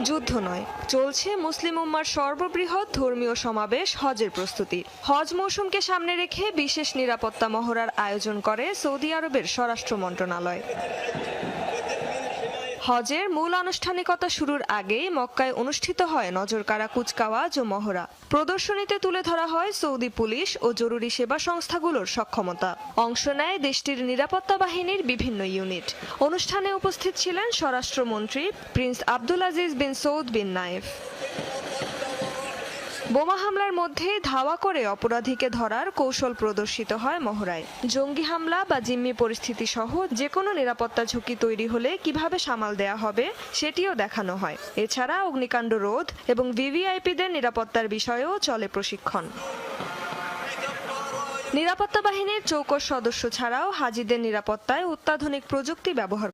যুদ্ধ নয়, চলছে মুসলিম উম্মার সর্ববৃহৎ ধর্মীয় সমাবেশ হজের প্রস্তুতি। হজ মৌসুমকে সামনে রেখে বিশেষ নিরাপত্তা মহড়ার আয়োজন করে সৌদি আরবের স্বরাষ্ট্র মন্ত্রণালয়। হজের মূল আনুষ্ঠানিকতা শুরুর আগেই মক্কায় অনুষ্ঠিত হয় নজরকাড়া কুচকাওয়াজ ও মহড়া। প্রদর্শনীতে তুলে ধরা হয় সৌদি পুলিশ ও জরুরি সেবা সংস্থাগুলোর সক্ষমতা। অংশ নেয় দেশটির নিরাপত্তা বাহিনীর বিভিন্ন ইউনিট। অনুষ্ঠানে উপস্থিত ছিলেন স্বরাষ্ট্রমন্ত্রী প্রিন্স আব্দুল আজিজ বিন সৌদ বিন নায়েফ। বোমা হামলার মধ্যে ধাওয়া করে অপরাধীকে ধরার কৌশল প্রদর্শিত হয় মহড়ায়। জঙ্গি হামলা বা জিম্মি পরিস্থিতি সহ যে কোনো নিরাপত্তা ঝুঁকি তৈরি হলে কিভাবে সামাল দেয়া হবে সেটিও দেখানো হয়। এছাড়া অগ্নিকাণ্ড রোধ এবং ভিভিআইপিদের নিরাপত্তার বিষয়েও চলে প্রশিক্ষণ। নিরাপত্তা বাহিনীর চৌকস সদস্য ছাড়াও হাজিদের নিরাপত্তায় অত্যাধুনিক প্রযুক্তি ব্যবহার